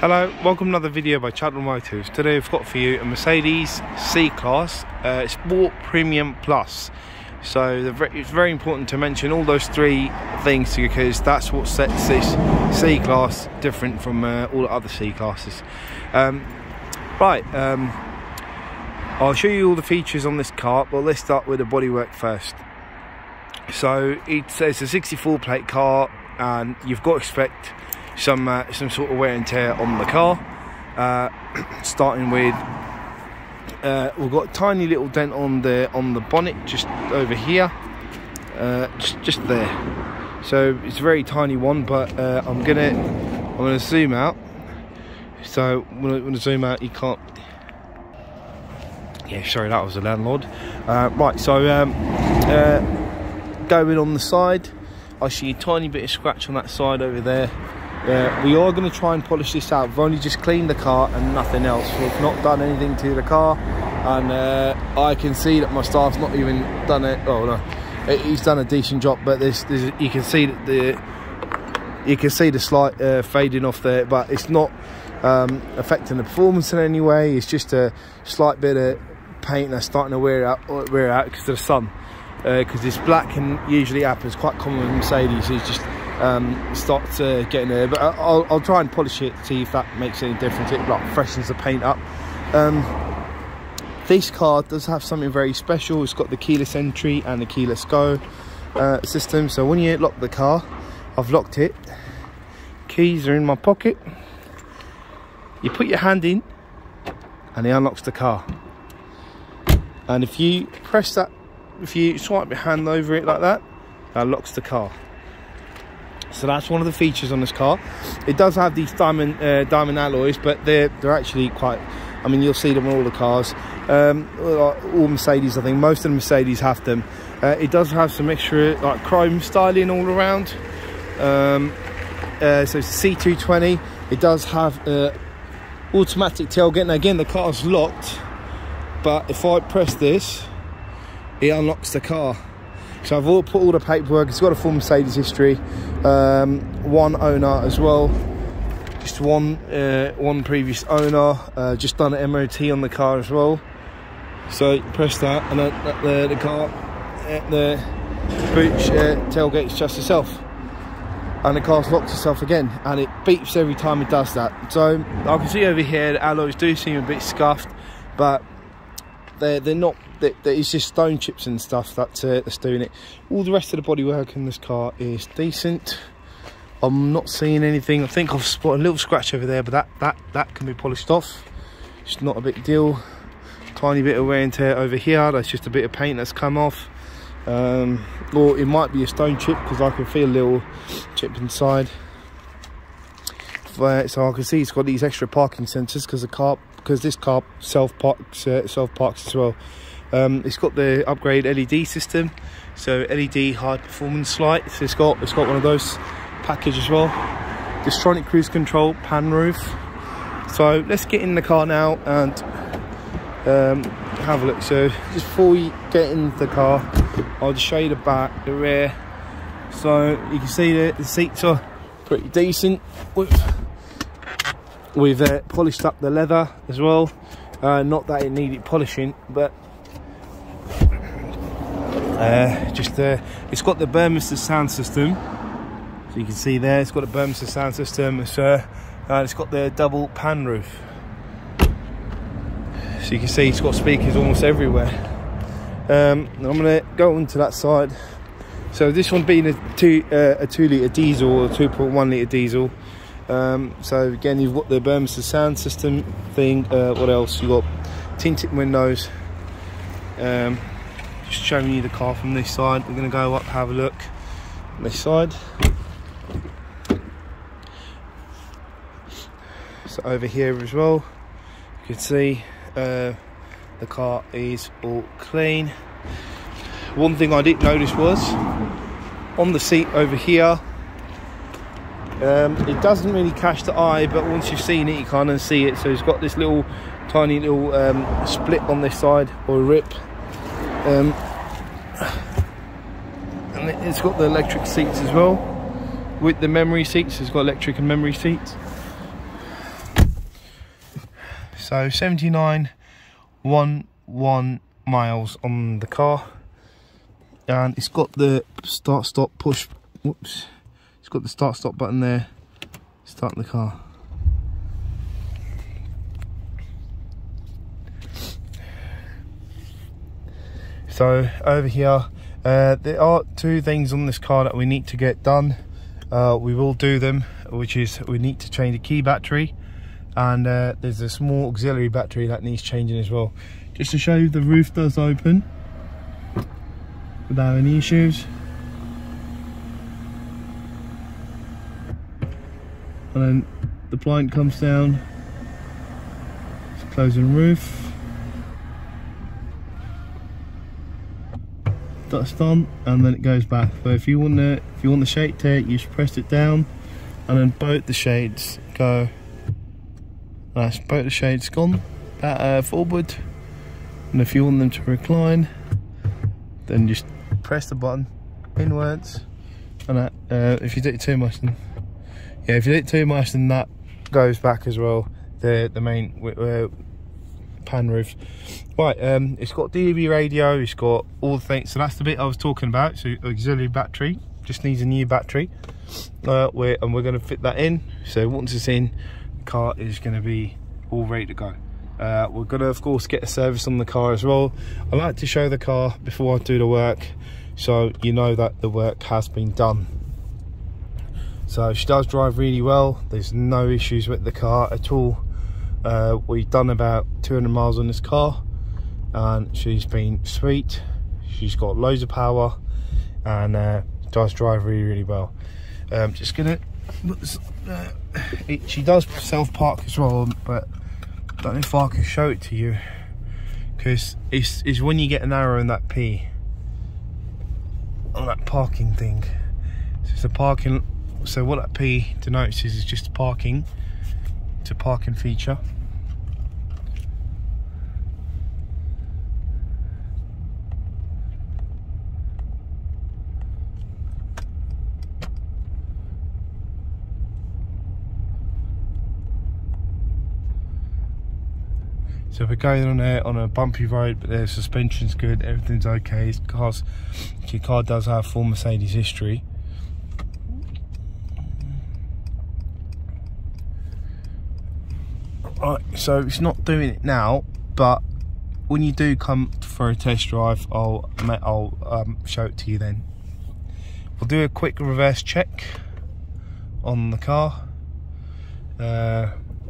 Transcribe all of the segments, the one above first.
Hello, welcome to another video by Channel Motors. Today I've got for you a Mercedes C-Class Sport Premium Plus. So it's very important to mention all those three things because that's what sets this C-Class different from all the other C-Classes. I'll show you all the features on this car, but let's start with the bodywork first. So it's a 64 plate car and you've got to expect some sort of wear and tear on the car. Starting with we've got a tiny little dent on the bonnet just over here, just there. So it's a very tiny one, but I'm gonna zoom out. So when I zoom out, you can't. Yeah, sorry, that was the landlord. Right, so going on the side, I see a tiny bit of scratch on that side over there. We are going to try and polish this out. We've only just cleaned the car and nothing else. We've not done anything to the car, and I can see that my staff's not even done it. Oh no, he's done a decent job, but you can see that the slight fading off there, but it's not affecting the performance in any way. It's just a slight bit of paint that's starting to wear out because of the sun. Because this black can usually happens, quite common with Mercedes. It's just starts getting there, but I'll try and polish it, see if that makes any difference. It like freshens the paint up. This car does have something very special. It's got the keyless entry and the keyless go system. So when you lock the car, I've locked it, keys are in my pocket, you put your hand in and it unlocks the car. And if you press that, if you swipe your hand over it like that, that locks the car. So that's one of the features on this car. It does have these diamond alloys, but they're actually quite, I mean, you'll see them on all the cars. All Mercedes, I think most of the Mercedes have them. It does have some extra like chrome styling all around. So it's a C220. It does have automatic tailgate. Now again, the car's locked, but if I press this, it unlocks the car. So I've put all the paperwork. It's got a full Mercedes history, one owner as well, just one previous owner, just done an MOT on the car as well. So you press that and the car, the boot tailgate shuts itself and the car's locked itself again, and it beeps every time it does that. So I can see over here the alloys do seem a bit scuffed, but they're not. It's just stone chips and stuff that's doing it. All the rest of the bodywork in this car is decent. I'm not seeing anything. I think I've spotted a little scratch over there, but that can be polished off. It's not a big deal. Tiny bit of wear and tear over here. That's just a bit of paint that's come off. Or it might be a stone chip because I can feel a little chip inside. So I can see it's got these extra parking sensors because this car self parks as well. It's got the upgrade LED system, so LED high performance lights. It's got one of those package as well. Distronic cruise control, pan roof. So let's get in the car now and have a look. So just before we get into the car, I'll just show you the back, the rear. So you can see that the seats are pretty decent. We've polished up the leather as well. Not that it needed polishing, but it's got the Burmester sound system, so you can see there it's got a Burmester sound system. It's got the double pan roof, so you can see it's got speakers almost everywhere. I'm going to go onto that side. So this one being a 2 litre diesel or 2.1 litre diesel. So again, you've got the Burmester sound system thing. What else? You've got tinted windows. Just showing you the car from this side. We're going to go up, have a look on this side. So over here as well, you can see the car is all clean. One thing I did notice was on the seat over here, it doesn't really catch the eye, but once you've seen it you kind of see it. So it's got this little tiny little split on this side, or rip, and it's got the electric seats as well with the memory seats. It's got electric and memory seats. So 79.11 miles on the car, and it's got the start stop push. Whoops, it's got the start stop button there. Start the car. So over here, there are two things on this car that we need to get done. We will do them, which is we need to change the key battery, and there's a small auxiliary battery that needs changing as well. Just to show you, the roof does open without any issues, and then the blind comes down, it's closing the roof. That's done, and then it goes back. But if you want the shade to, you just press it down, and then both the shades go. That's both the shades gone forward. And if you want them to recline, then just press the button inwards, and that, if you do it too much, then if you do it too much, then that goes back as well. The main pan roofs. Right, it's got DAB radio, it's got all the things. So that's the bit I was talking about. So auxiliary battery just needs a new battery, and we're going to fit that in. So once it's in, the car is going to be all ready to go. We're going to, of course, get a service on the car as well. I like to show the car before I do the work, so you know that the work has been done. So she does drive really well. There's no issues with the car at all. We've done about 200 miles on this car, and she's been sweet. She's got loads of power, and does drive really well. Just gonna she does self-park as well, but I don't know if I can show it to you, because it's when you get an arrow in that P on that parking thing. So it's a parking, so what that P denotes is just parking. It's a parking feature. So we're going on a bumpy road, but the suspension's good, everything's okay. Your car does have full Mercedes history. Right, so it's not doing it now, but when you do come for a test drive, I'll show it to you then. We'll do a quick reverse check on the car.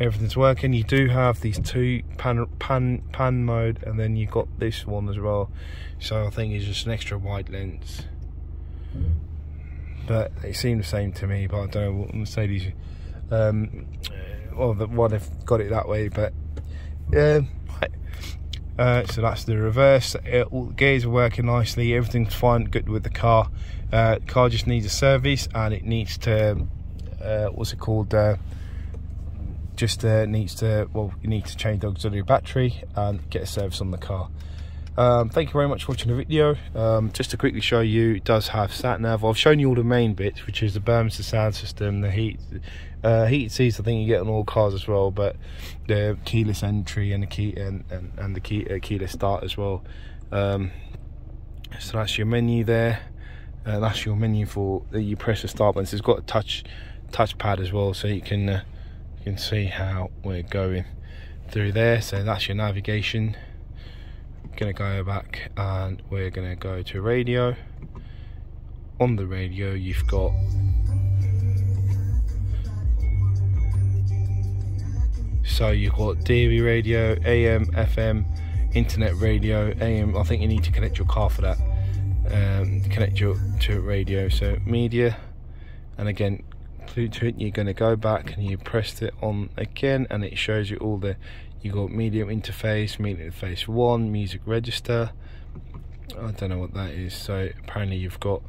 Everything's working. You do have these two pan mode, and then you've got this one as well. So I think it's just an extra wide lens, but they seem the same to me. But I don't know what Mercedes, why they've got it that way. But yeah, so that's the reverse. All the gears are working nicely. Everything's fine, good with the car. The car just needs a service, and it needs to what's it called? Needs to, well, you need to change the auxiliary battery and get a service on the car. Thank you very much for watching the video. Just to quickly show you, it does have sat nav. I've shown you all the main bits, which is the Burmester sound system, the heated seats. I think you get on all cars as well, but the keyless entry and the key and the keyless start as well. So that's your menu there. That's your menu for you press the start button. So it's got a touchpad as well, so you can see how we're going through there. So that's your navigation. Gonna go back, and we're gonna go to radio. On the radio, you've got DAB radio, AM, FM, internet radio, AM. I think you need to connect your car for that. Connect to radio. So media, and again, to it, you're going to go back and you press it on again, and it shows you all the, you got medium interface 1, music register. I don't know what that is. So apparently you've got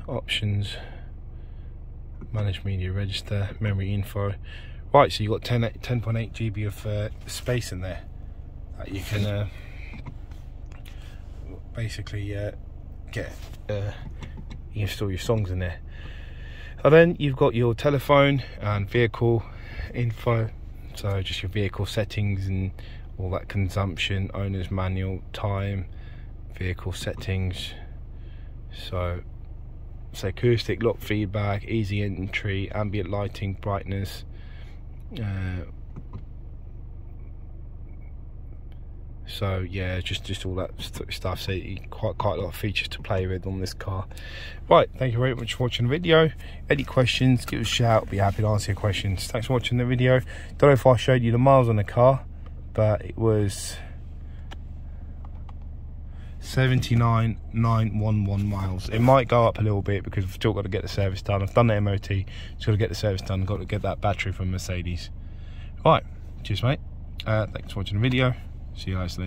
options, manage media register, memory info. Right, so you've got 10.8 GB of space in there that you can basically get you can store your songs in there. And then you've got your telephone and vehicle info. So just your vehicle settings and all that, consumption, owner's manual, time, vehicle settings. So it's acoustic, lock feedback, easy entry, ambient lighting, brightness, so yeah, just all that stuff. So quite a lot of features to play with on this car. Right, thank you very much for watching the video. Any questions, give us a shout, be happy to answer your questions. Thanks for watching the video. Don't know if I showed you the miles on the car, but it was 79,911 miles. It might go up a little bit because I've still got to get the service done. I've done the MOT, just got to get the service done, got to get that battery from Mercedes. Right, cheers mate, thanks for watching the video. See you guys later.